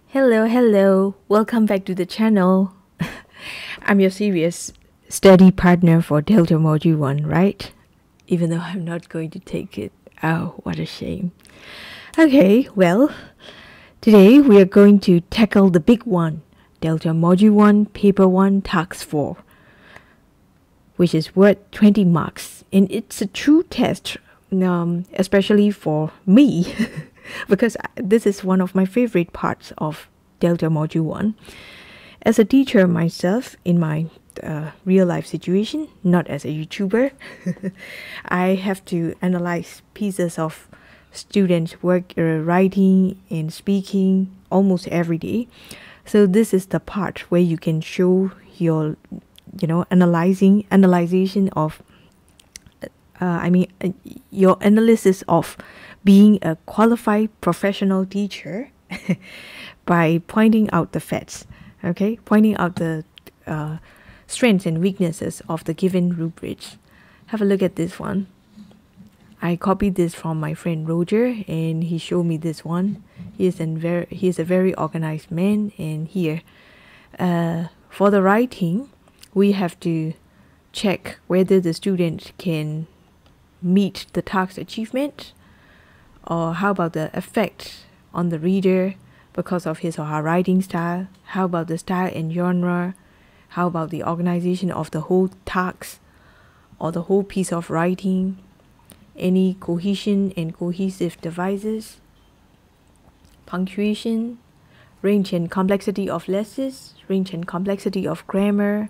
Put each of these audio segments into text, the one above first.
Hello. Welcome back to the channel. I'm your serious study partner for Delta Module 1, right? Even though I'm not going to take it. Oh, what a shame. Okay, well, today we are going to tackle the big one, Delta Module 1, Paper 1, Task 4, which is worth 20 marks. And it's a true test, especially for me, because this is one of my favorite parts of Delta Module 1. As a teacher myself, in my real life situation, not as a YouTuber, I have to analyze pieces of students' work, writing and speaking almost every day. So this is the part where you can show your, analyzation of, your analysis of being a qualified professional teacher by pointing out the facts, okay? Pointing out the strengths and weaknesses of the given rubrics. Have a look at this one. I copied this from my friend Roger, and he showed me this one. He is a very organized man, and here, for the writing, we have to check whether the student can meet the task achievement, or how about the effect on the reader because of his or her writing style. How about the style and genre? How about the organization of the whole task or the whole piece of writing? Any cohesion and cohesive devices? Punctuation, range and complexity of letters, range and complexity of grammar,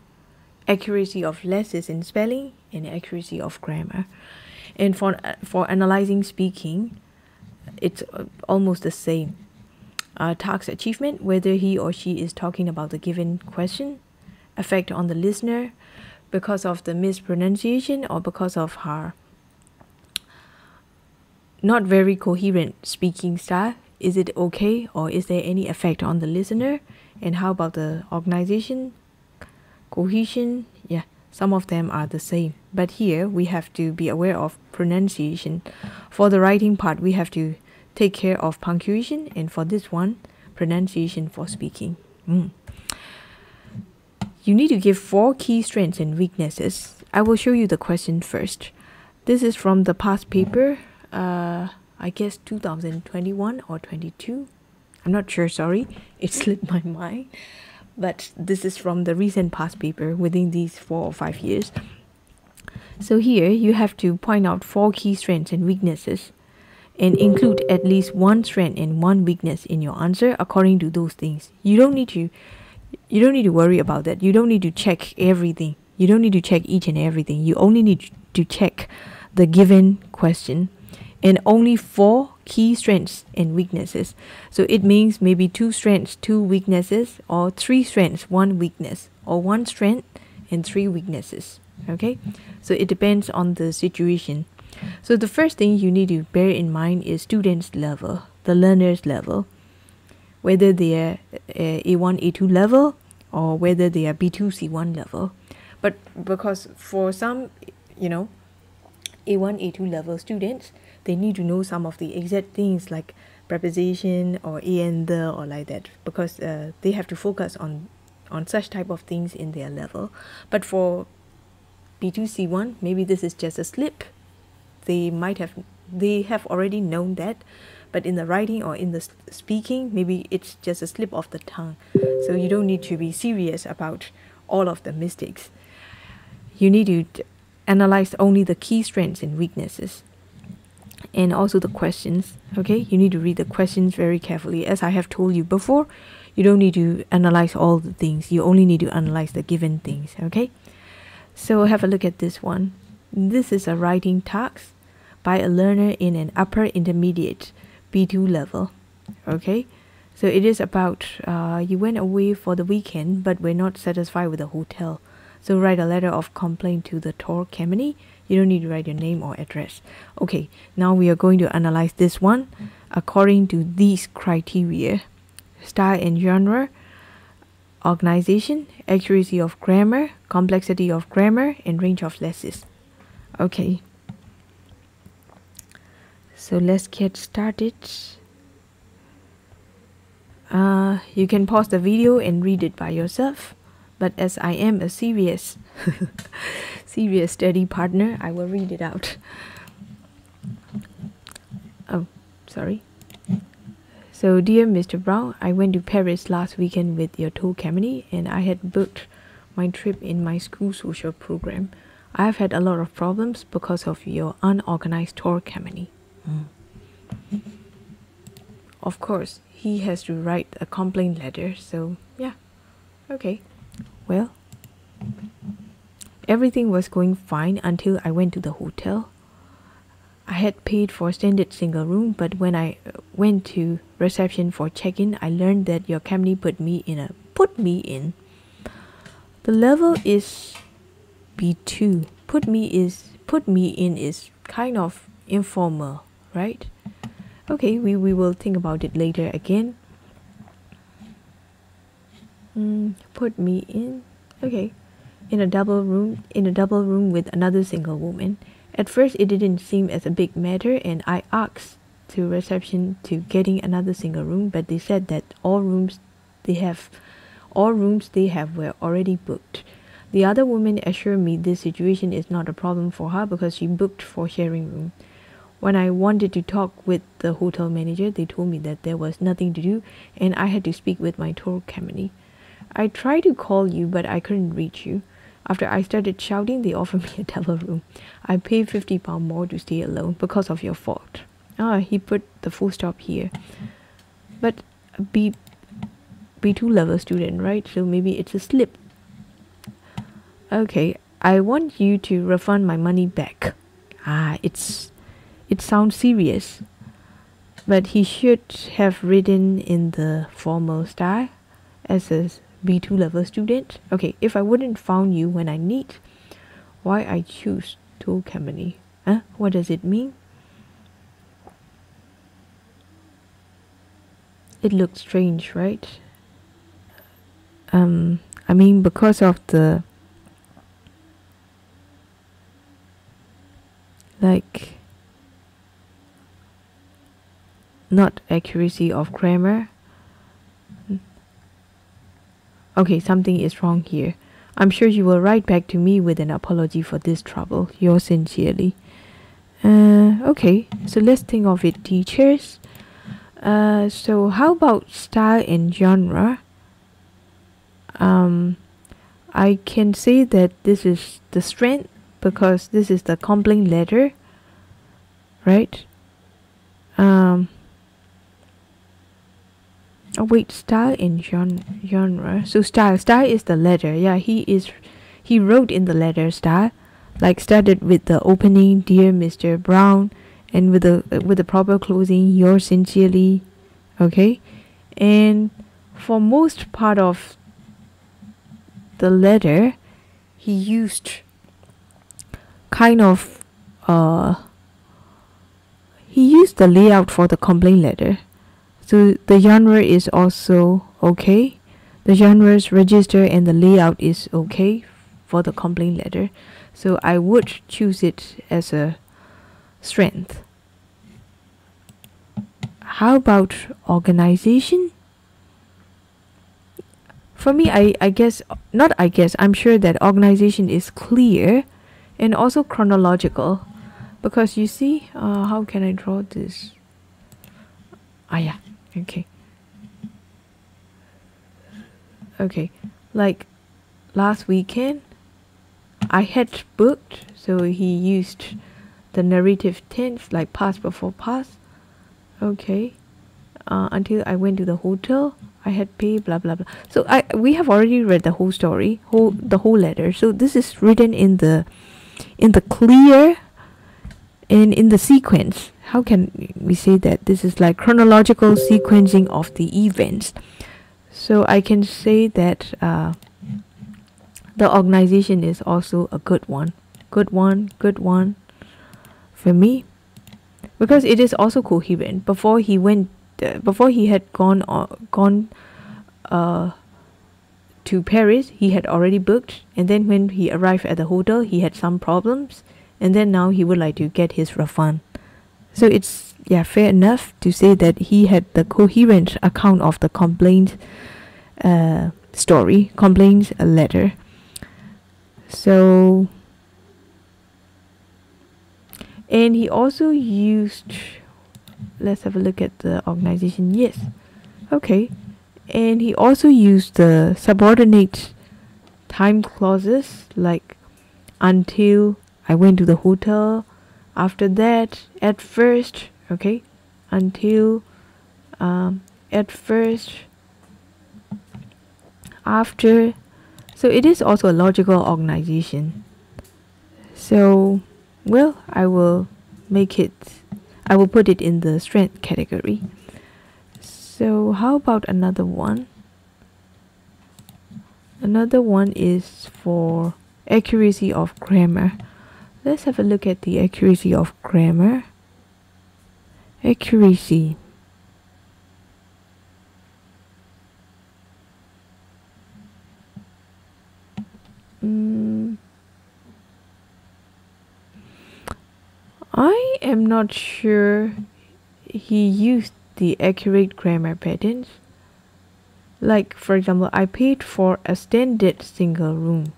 accuracy of letters in spelling, and accuracy of grammar. And for analyzing speaking, it's almost the same. Task achievement, whether he or she is talking about the given question, effect on the listener because of the mispronunciation or because of her not very coherent speaking style. Is it okay, or is there any effect on the listener? And how about the organization, cohesion? Yeah, some of them are the same, but here we have to be aware of pronunciation. For the writing part, we have to take care of punctuation, and for this one, pronunciation for speaking. You need to give 4 key strengths and weaknesses. I will show you the question first. This is from the past paper, I guess 2021 or 22. I'm not sure, sorry. It slipped my mind. But this is from the recent past paper within these 4 or 5 years. So here you have to point out 4 key strengths and weaknesses and include at least 1 strength and 1 weakness in your answer according to those things. You don't need to worry about that. You don't need to check everything. You don't need to check each and everything. You only need to check the given question, and only 4 key strengths and weaknesses. So it means maybe 2 strengths, 2 weaknesses, or 3 strengths, 1 weakness, or 1 strength and 3 weaknesses. Okay, so it depends on the situation. So the first thing you need to bear in mind is student's level, the learner's level, whether they are A1, A2 level, or whether they are B2, C1 level. But because for some, A1, A2 level students, they need to know some of the exact things like preposition or and the or like that, because they have to focus on such type of things in their level. But for B2, C1, maybe this is just a slip. They have already known that, but in the writing or in the speaking, maybe it's just a slip of the tongue. So you don't need to be serious about all of the mistakes. You need to analyze only the key strengths and weaknesses, and also the questions. Okay, you need to read the questions very carefully. As I have told you before, you don't need to analyze all the things. You only need to analyze the given things. Okay, so have a look at this one. This is a writing task by a learner in an upper intermediate B2 level. Okay, so it is about you went away for the weekend but were not satisfied with the hotel, so write a letter of complaint to the tour company. You don't need to write your name or address. Okay, now we are going to analyze this one according to these criteria: style and genre, organization, accuracy of grammar, complexity of grammar, and range of letters. Okay, so let's get started. You can pause the video and read it by yourself. But as I am a serious study partner, I will read it out. Oh, sorry. So, dear Mr. Brown, I went to Paris last weekend with your tour company, and I had booked my trip in my school social program. I have had a lot of problems because of your unorganized tour company. Of course, he has to write a complaint letter, so yeah, okay. Well, everything was going fine until I went to the hotel. I had paid for a standard single room, but when I went to reception for check-in, I learned that your company put me in. The level is B2. Put me in is kind of informal, right? Okay, we will think about it later again. Put me in. Okay. In a double room with another single woman. At first it didn't seem as a big matter, and I asked to reception to getting another single room, but they said that all rooms they have were already booked. The other woman assured me this situation is not a problem for her because she booked for sharing room. When I wanted to talk with the hotel manager, they told me that there was nothing to do and I had to speak with my tour company. I tried to call you, but I couldn't reach you. After I started shouting, they offered me a double room. I paid £50 more to stay alone because of your fault. He put the full stop here. But B2 level student, right? So maybe it's a slip. Okay, I want you to refund my money back. It sounds serious. But he should have written in the formal style as a B2 level student. Okay, if I wouldn't found you when I need, why I choose tour company? What does it mean? It looks strange, right? I mean, because of the not accuracy of grammar. Okay, something is wrong here. I'm sure you will write back to me with an apology for this trouble. Yours sincerely. Okay, so let's think of it, teachers. So how about style and genre? I can say that this is the strength because this is the complaint letter, right? Oh wait, style and genre. So style is the letter. Yeah, he wrote in the letter style, like started with the opening, dear Mr. Brown, and with the proper closing, yours sincerely. Okay, and for most part of the letter, he used kind of he used the layout for the complaint letter. So the genre is also okay. The genre's register and the layout is okay for the complaint letter. So I would choose it as a strength. How about organization? For me, I'm sure that organization is clear and also chronological. Because you see, how can I draw this? Yeah. Okay, like last weekend I had booked, so he used the narrative tense like past before past. Okay, until I went to the hotel, I had paid blah blah blah. So we have already read the whole story, the whole letter. So this is written in the clear and in the sequence. How can we say that this is like chronological sequencing of the events? So I can say that the organization is also a good one for me, because it is also coherent. Before he had gone to Paris, he had already booked, and then when he arrived at the hotel, he had some problems, and then now he would like to get his refund. So it's yeah, fair enough to say that he had the coherent account of the complaint story, complaint letter. So, and he also used, let's have a look at the organization. Yes, okay. And he also used the subordinate time clauses like until I went to the hotel, after that, at first, okay, until, at first, after. So it is also a logical organization. So, well, I will put it in the strength category. So how about another one? Another one is for accuracy of grammar. Let's have a look at the accuracy of grammar. Accuracy. I am not sure he used the accurate grammar patterns. Like, for example, I paid for a standard single room.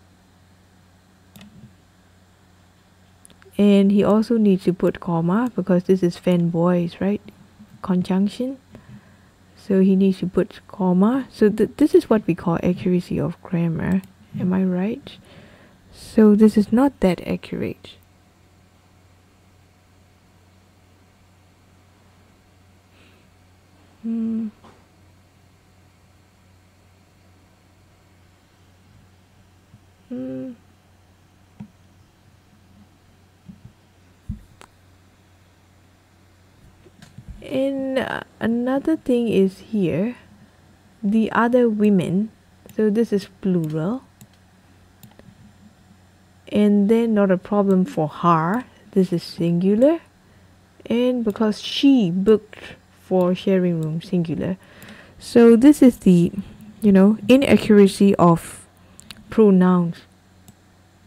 And he also needs to put comma because this is fanboys, right? Conjunction. So he needs to put comma. So this is what we call accuracy of grammar. Am I right? So this is not that accurate. And another thing is here, the other women. So this is plural. And then not a problem for her. This is singular. And because she booked for sharing room, singular. So this is the, inaccuracy of pronouns.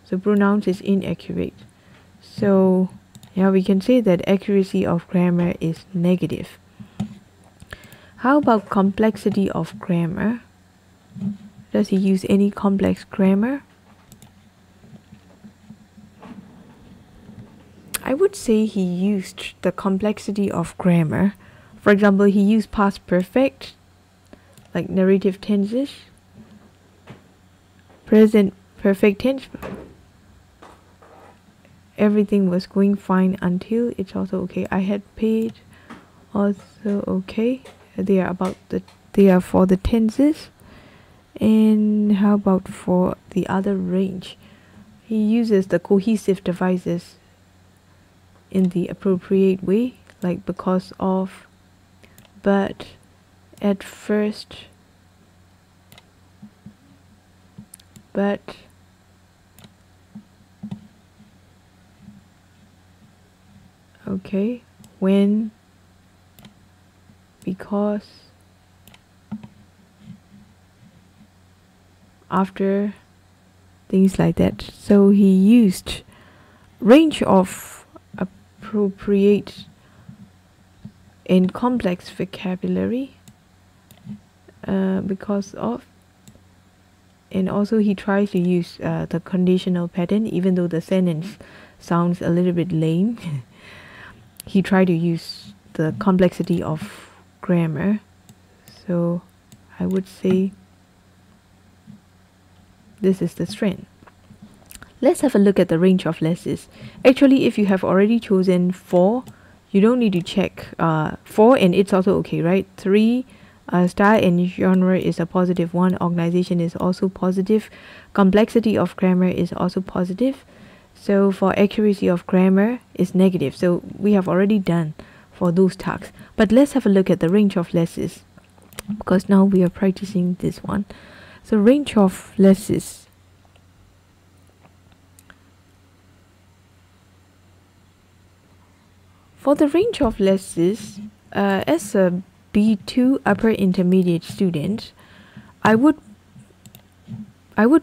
So pronouns is inaccurate. So yeah, we can say that accuracy of grammar is negative. How about complexity of grammar? Does he use any complex grammar? I would say he used the complexity of grammar. For example, he used past perfect, like narrative tenses, present perfect tense. Everything was going fine until, it's also okay. I had paid, also okay. They are for the tenses. And how about for the other range? He uses the cohesive devices in the appropriate way, like because of, but, at first, but, okay, when, because, after, things like that. So he used range of appropriate and complex vocabulary because of, and also he tries to use the conditional pattern, even though the sentence sounds a little bit lame. He tried to use the complexity of grammar. So I would say this is the strength. Let's have a look at the range of letters. Actually, if you have already chosen 4, you don't need to check 4, and it's also okay, right? 3, style and genre is a positive one. Organization is also positive. Complexity of grammar is also positive. So for accuracy of grammar is negative. So we have already done for those tasks. But let's have a look at the range of letters, because now we are practicing this one. So range of letters. For the range of letters, as a B2 upper intermediate student, I would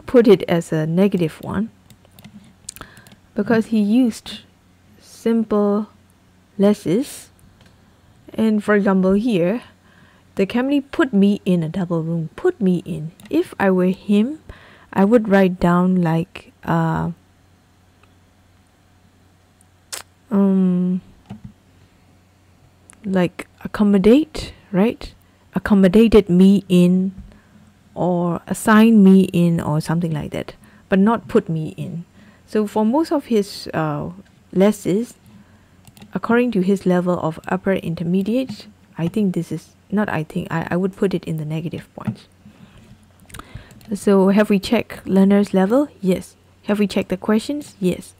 put it as a negative one, because he used simple letters And for example here, the company put me in a double room. Put me in. If I were him, I would write down like like accommodate, right? Accommodated me in, or assign me in, or something like that, but not put me in. So for most of his lessons, according to his level of upper intermediate, I think this is not, I would put it in the negative points. So have we checked learner's level? Yes. Have we checked the questions? Yes.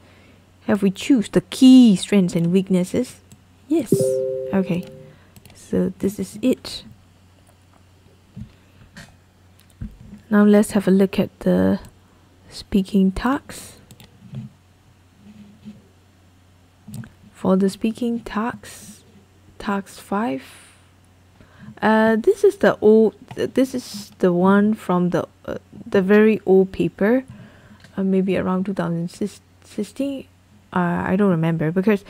Have we choose the key strengths and weaknesses? Yes. Okay. So this is it. Now let's have a look at the speaking tasks. For the speaking tasks, task 5. This is the old. This is the one from the very old paper, maybe around 2016. I don't remember, because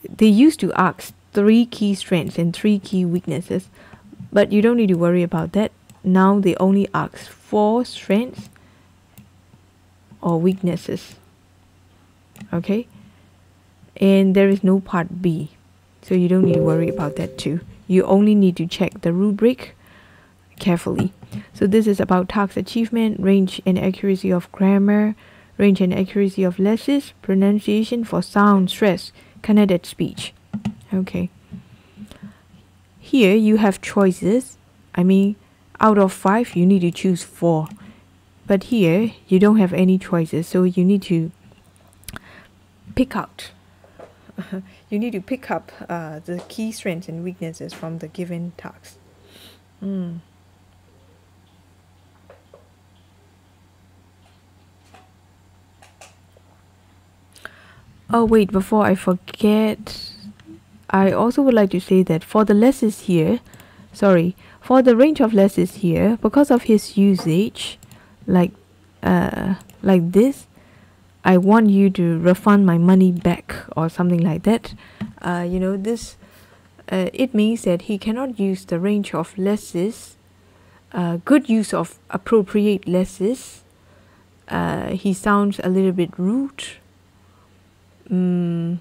they used to ask 3 key strengths and 3 key weaknesses, but you don't need to worry about that. Now they only ask 4 strengths or weaknesses. Okay, and there is no part B, so you don't need to worry about that too. You only need to check the rubric carefully. So this is about task achievement, range and accuracy of grammar, range and accuracy of lessons, pronunciation for sound, stress, connected speech. Okay. Here you have choices. I mean, out of 5, you need to choose 4. But here, you don't have any choices, so you need to pick out. You need to pick up the key strengths and weaknesses from the given tasks. Oh wait, before I forget, I also would like to say that for the lessons here, for the range of lessons here, because of his usage, like this, I want you to refund my money back or something like that. You know, this it means that he cannot use the range of lessons, good use of appropriate lessons. He sounds a little bit rude. So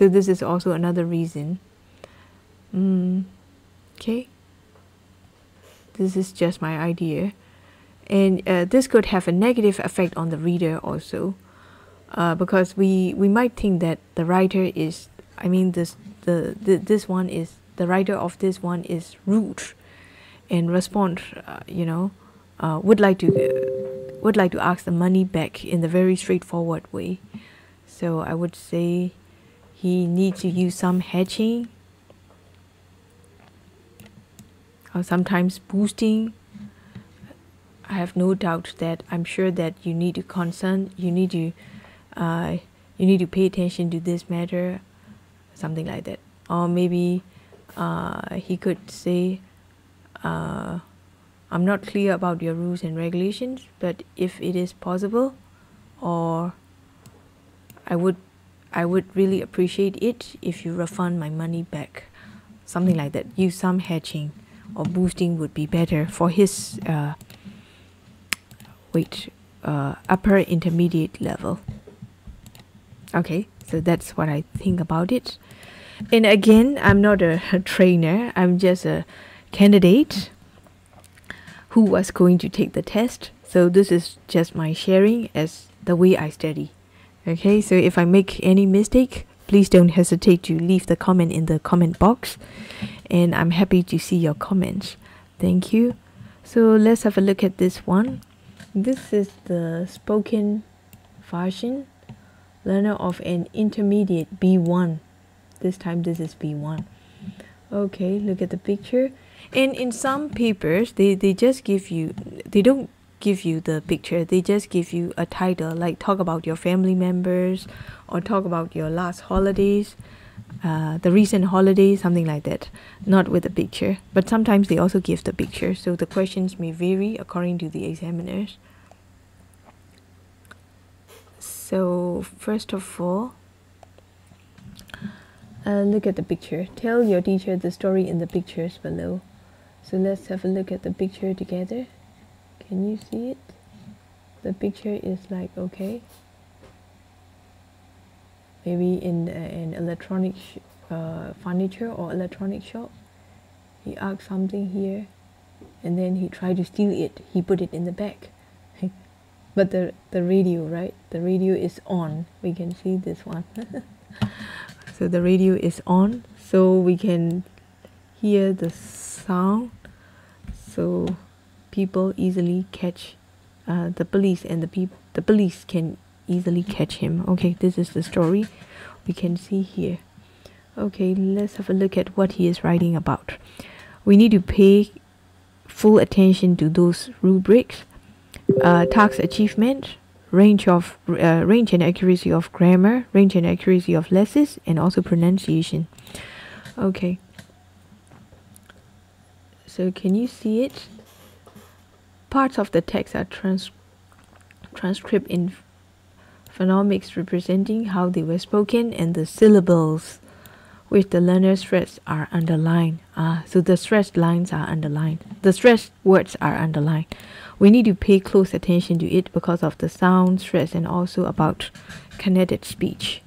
this is also another reason. Okay, this is just my idea, and this could have a negative effect on the reader also, because we might think that the writer is, this one is, the writer of this one is rude, and respond, would like to ask the money back in the very straightforward way. So I would say he needs to use some hedging, or sometimes boosting. I have no doubt that I'm sure that you need to pay attention to this matter, something like that. Or maybe he could say, I'm not clear about your rules and regulations, but if it is possible, or I would really appreciate it if you refund my money back, something like that. Use some hedging or boosting would be better for his upper intermediate level. Okay, so that's what I think about it. And again, I'm not a trainer, I'm just a candidate who was going to take the test. So this is just my sharing as the way I study. Okay, so if I make any mistake, please don't hesitate to leave the comment in the comment box, and I'm happy to see your comments. Thank you. So let's have a look at this one. This is the spoken version, learner of an intermediate B1. This time this is B1. Okay, look at the picture. And in some papers, they just give you, they don't give you the picture, they just give you a title, like talk about your family members, or talk about your last holidays, the recent holidays, something like that, not with a picture. But sometimes they also give the picture, so the questions may vary according to the examiners. So first of all, Look at the picture. Tell your teacher the story in the pictures below. So let's have a look at the picture together. Can you see it? The picture is like, okay, maybe in an electronic furniture or electronic shop. He asked something here, and then he tried to steal it. He put it in the bag. But the radio, right? The radio is on. We can see this one. So the radio is on, so we can hear the sound. So people easily catch the police, and the police can easily catch him. Okay, this is the story we can see here. Okay, let's have a look at what he is writing about. We need to pay full attention to those rubrics: task achievement, range and accuracy of grammar, range and accuracy of lessons, and also pronunciation. Okay, so can you see it? Parts of the text are transcribed in phonemics representing how they were spoken, and the syllables which the learner stressed are underlined. So the stressed lines are underlined. The stressed words are underlined. We need to pay close attention to it because of the sound stress and also about connected speech.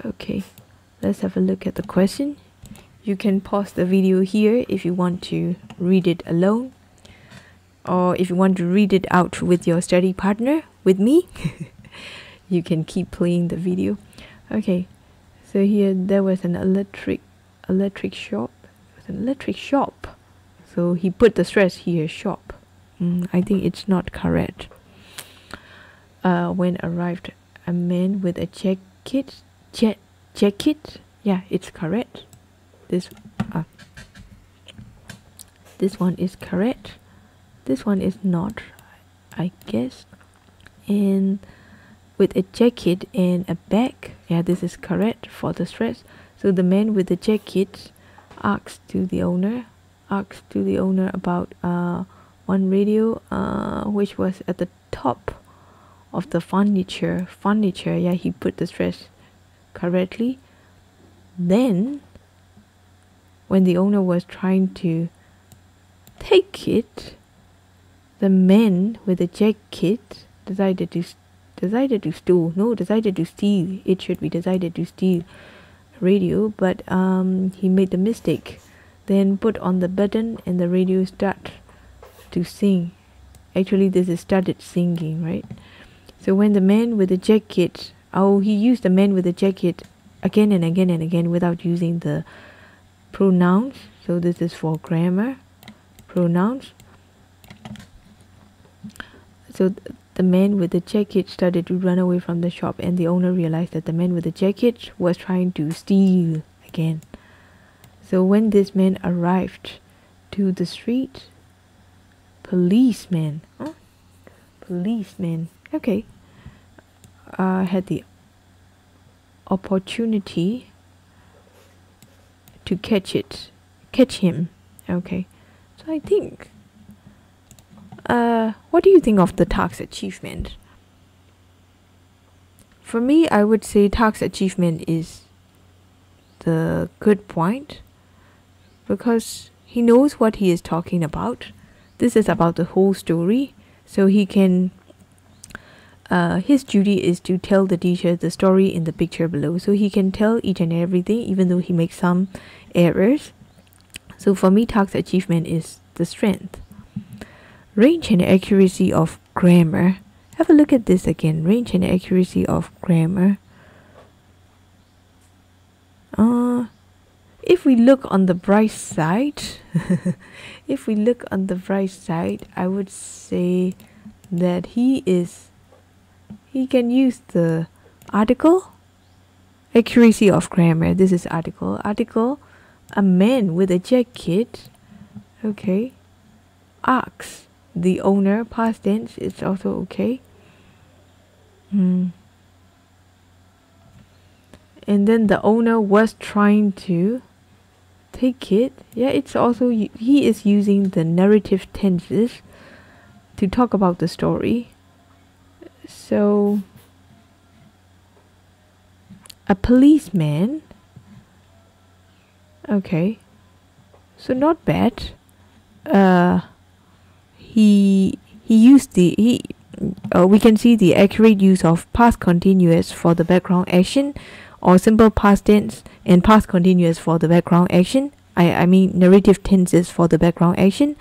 Okay, let's have a look at the question. You can pause the video here if you want to read it alone, or if you want to read it out with your study partner, with me. You can keep playing the video. Okay, so here there was an electric shop. An electric shop. So he put the stress here, shop. I think it's not correct. When arrived a man with a jacket. Yeah, it's correct. This one is correct. This one is not, I guess. And with a jacket and a bag. Yeah, this is correct for the stress. So the man with the jacket asks to the owner about one radio which was at the top of the furniture. Yeah, he put the stress correctly. Then when the owner was trying to take it, the man with the jacket decided to steal. It should be decided to steal radio, but he made the mistake. Then put on the button and the radio start to sing. Actually, this is started singing, right? So when the man with the jacket, he used the man with the jacket again and again and again without using the pronouns. So this is for grammar, pronouns. So the man with the jacket started to run away from the shop, and the owner realized that the man with the jacket was trying to steal again. So when this man arrived to the street, policeman, okay, had the opportunity to catch him. Okay, so I think, what do you think of the task achievement? For me, I would say task achievement is the good point, because he knows what he is talking about. This is about the whole story, so he can his duty is to tell the teacher the story in the picture below, so he can tell each and everything even though he makes some errors. So for me, task achievement is the strength. Range and accuracy of grammar. Have a look at this again. Range and accuracy of grammar. If we look on the bright side, I would say that he can use the article. Accuracy of grammar. This is article. A man with a jacket. Okay. Asks the owner. Past tense. It's also okay. And then the owner was trying to take it. Yeah, it's also, he is using the narrative tenses to talk about the story. So a policeman Okay, so not bad. Uh, he used the he. We can see the accurate use of past continuous for the background action, or simple past tense and past continuous for the background action. I mean narrative tenses for the background action,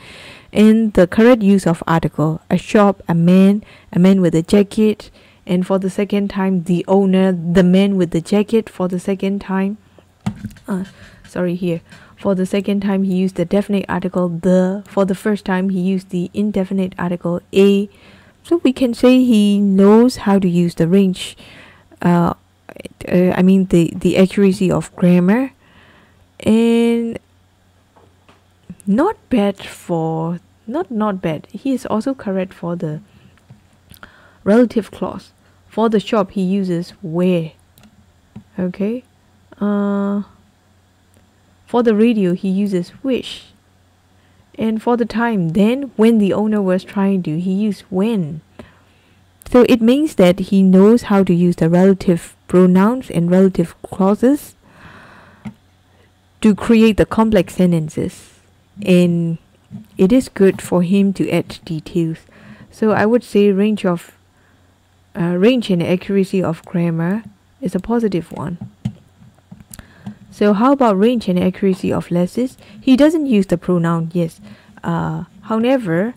and the correct use of article: a shop, a man with a jacket, and for the second time the owner, the man with the jacket. For the second time, sorry here. For the second time he used the definite article the. For the first time he used the indefinite article a. So we can say he knows how to use the range. I mean the accuracy of grammar, and not bad for not bad. He is also correct for the relative clause. For the shop he uses where. Okay. For the radio he uses which. And for the time, then when the owner was trying to, he used when. So it means that he knows how to use the relative pronouns and relative clauses to create the complex sentences. And it is good for him to add details. So I would say range and accuracy of grammar is a positive one. So how about range and accuracy of letters? He doesn't use the pronoun, yes. However,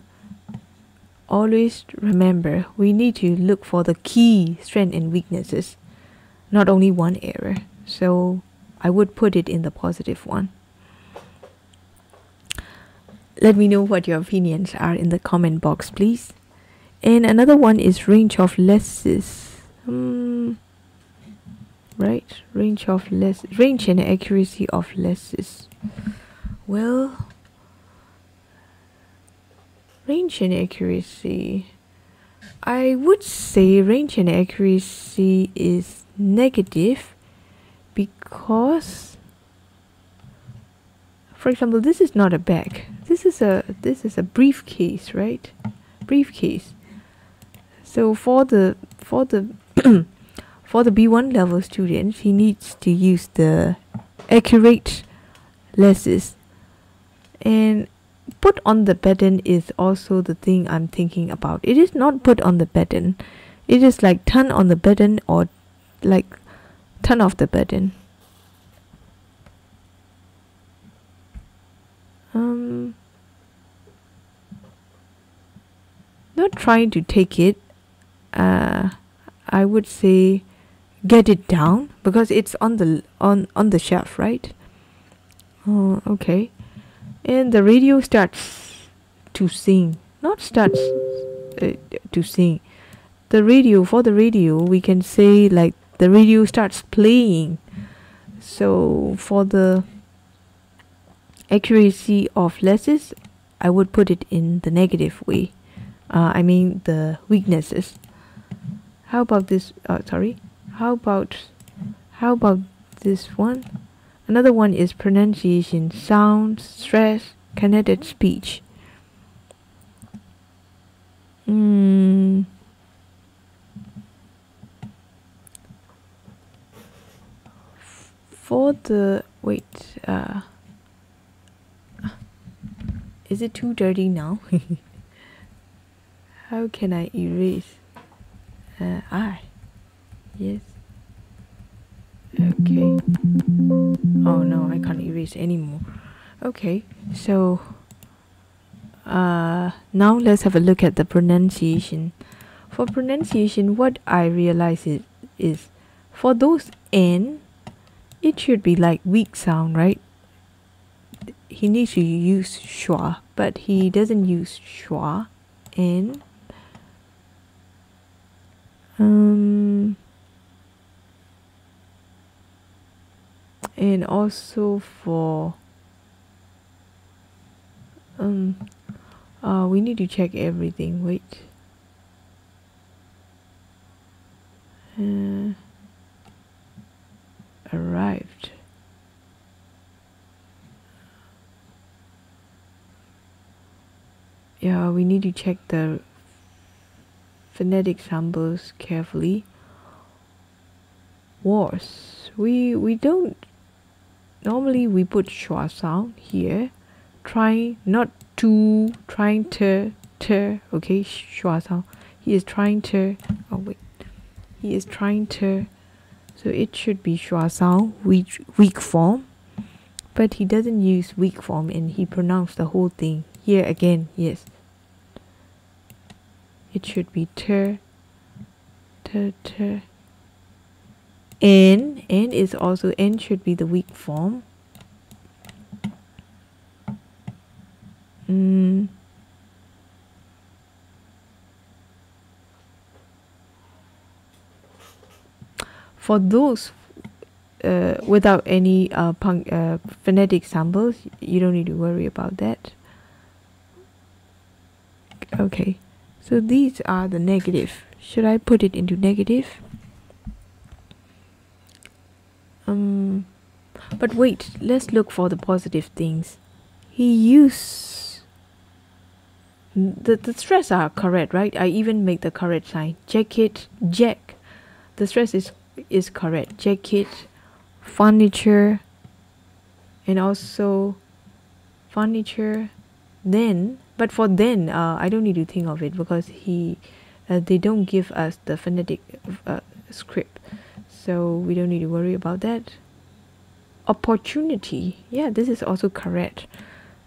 always remember, we need to look for the key strengths and weaknesses, not only one error. So I would put it in the positive one. Let me know what your opinions are in the comment box, please. And another one is range of letters. Right, range and accuracy of letters. Well, range and accuracy, I would say range and accuracy is negative, because, for example, this is not a bag. This is a briefcase, right? Briefcase. So for the for the B1 level students, he needs to use the accurate letters. And put on the button is also the thing I'm thinking about. It is not put on the button. It is like turn on the button, or like turn off the button. Not trying to take it. I would say get it down, because it's on the shelf, right? Oh, okay. And the radio starts to sing. Not starts to sing. The radio, for the radio, we can say like the radio starts playing. So for the accuracy of letters, I would put it in the negative way. I mean the weaknesses. How about this? How about this one? Another one is pronunciation, sound, stress, connected speech. For the is it too dirty now? How can I erase? Yes. Okay. Oh no, I can't erase anymore. Okay, so now let's have a look at the pronunciation. For pronunciation, what I realize is for those N, it should be like weak sound, right? He needs to use schwa, but he doesn't use schwa. N. And also for we need to check everything. Wait. Arrived. Yeah, we need to check the phonetic samples carefully. Was we don't normally we put schwa sound here, trying not to, trying to, okay, schwa sound. He is trying to, oh wait, he is trying to, so it should be schwa sound, weak form, but he doesn't use weak form and he pronounced the whole thing. Here again, yes, it should be ter. N is also, N should be the weak form. For those without any phonetic samples, you don't need to worry about that. Okay, so these are the negative. Should I put it into negative? But wait, let's look for the positive things. He used the stress are correct, right? I even make the correct sign. Jacket, jack. The stress is correct. Jacket, furniture, and also furniture. Then, but for then, I don't need to think of it because they don't give us the phonetic script, so we don't need to worry about that. Opportunity, yeah, this is also correct.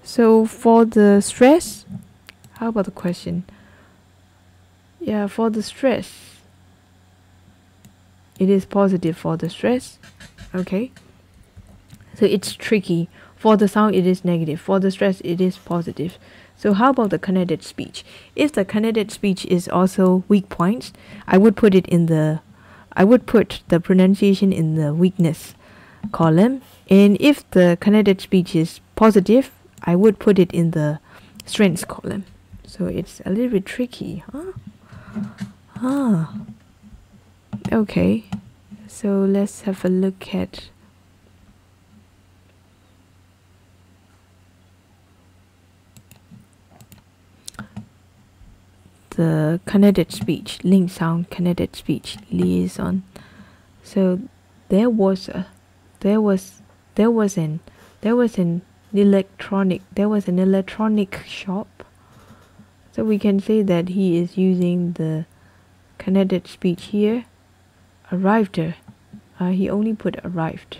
So for the stress, how about the question? Yeah, for the stress, it is positive for the stress. Okay, so it's tricky. For the sound, it is negative. For the stress, it is positive. So how about the connected speech? If the connected speech is also weak points, I would put the pronunciation in the weakness column. And if the connected speech is positive, I would put it in the strengths column. So it's a little bit tricky, huh? Okay, so let's have a look at the connected speech, link sound, connected speech, liaison. So there was an electronic shop. So we can say that he is using the connected speech here. Arrived. He only put arrived.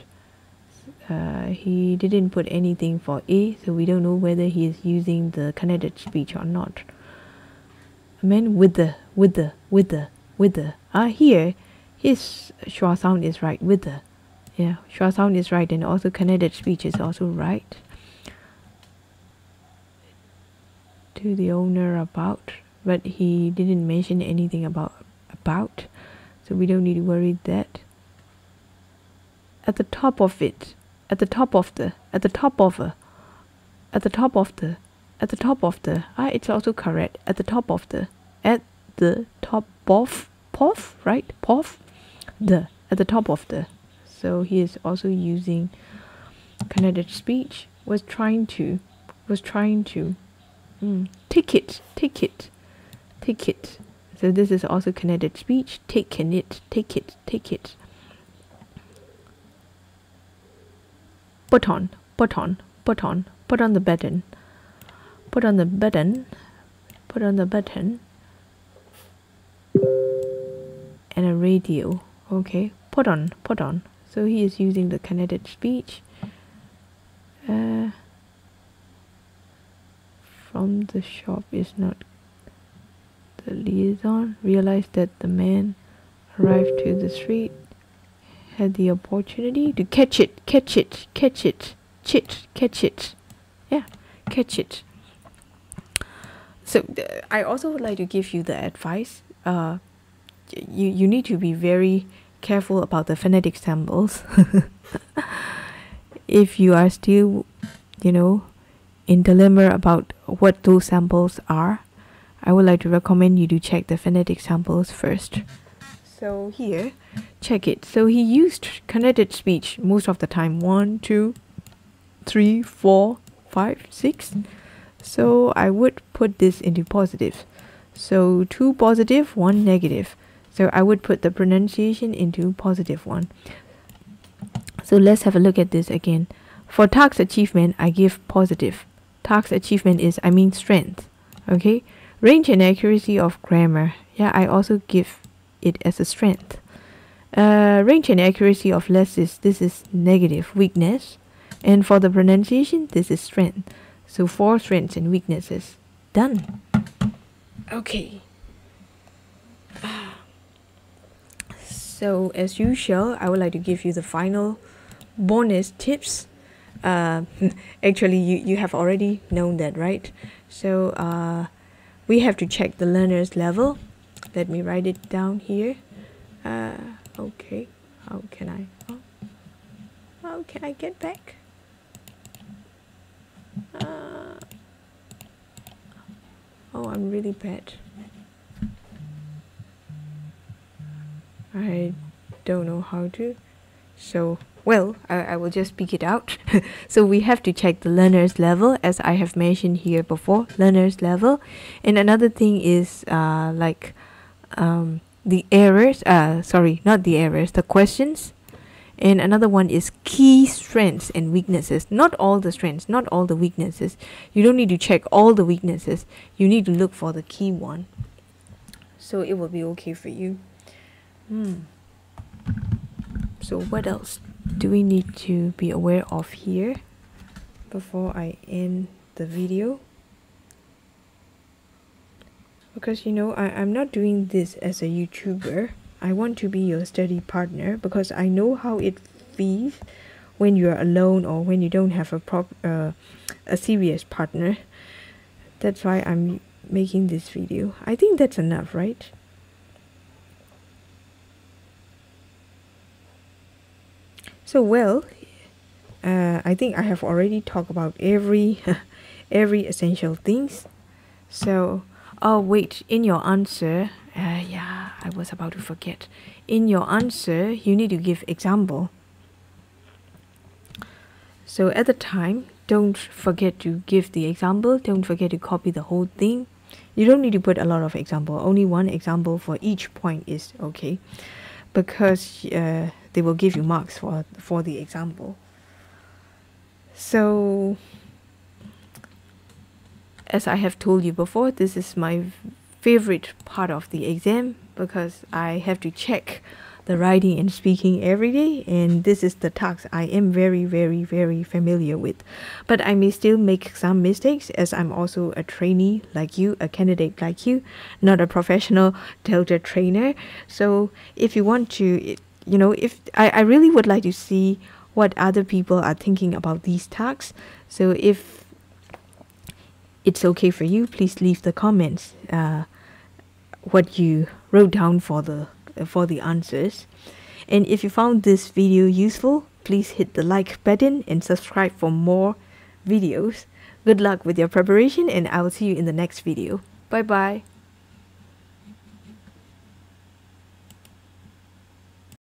He didn't put anything for A, so we don't know whether he is using the connected speech or not. I mean with the. Here his schwa sound is right, with the. Yeah, schwa sound is right, and also connected speech is also right. To the owner about, but he didn't mention anything about, so we don't need to worry that. At the top of it, at the top of the, it's also correct. At the top of the, right? At the top of the. So he is also using connected speech. Was trying to. Ticket. So this is also connected speech. Taken it. Put on the button. And a radio. Okay, put on. So he is using the connected speech. From the shop is not the liaison. Realized that the man arrived to the street, had the opportunity to catch it. Yeah, catch it. So I also would like to give you the advice. You need to be very careful about the phonetic samples. If you are still, in dilemma about what those samples are, I would like to recommend you to check the phonetic samples first. So here, check it. So he used connected speech most of the time. 1, 2, 3, 4, 5, 6. So I would put this into positive. So 2 positive, 1 negative. So I would put the pronunciation into positive 1. So let's have a look at this again. For task achievement, I give positive. Task achievement is, I mean, strength. Okay. Range and accuracy of grammar. Yeah, I also give it as a strength. Range and accuracy of letters, this is negative, weakness. And for the pronunciation, this is strength. So 4 strengths and weaknesses. Done. Okay. So as usual, I would like to give you the final bonus tips. Actually, you have already known that, right? So we have to check the learner's level. Let me write it down here. Okay, how can I get back? Oh, I'm really bad. I don't know how to. So, well, I will just speak it out. So we have to check the learner's level, as I have mentioned here before, learner's level. And another thing is the errors, sorry, not the errors, the questions. And another one is key strengths and weaknesses. Not all the strengths, not all the weaknesses. You don't need to check all the weaknesses. You need to look for the key one. So it will be okay for you. So what else do we need to be aware of here before I end the video? Because I'm not doing this as a YouTuber. I want to be your study partner because I know how it feels when you're alone or when you don't have a serious partner. That's why I'm making this video. I think that's enough, right? So well, I think I have already talked about every essential things. So oh wait, in your answer, yeah, I was about to forget. In your answer, you need to give example. So at the time, don't forget to give the example. Don't forget to copy the whole thing. You don't need to put a lot of example. Only one example for each point is okay, because they will give you marks for the example. So as I have told you before, this is my favorite part of the exam because I have to check the writing and speaking every day, and this is the task I am very, very, very familiar with. But I may still make some mistakes as I'm also a trainee like you, a candidate like you, not a professional Delta trainer. So if you want to, if I really would like to see what other people are thinking about these tasks. So if it's okay for you, please leave the comments what you wrote down for the answers. And if you found this video useful, please hit the like button and subscribe for more videos. Good luck with your preparation, and I will see you in the next video. Bye bye.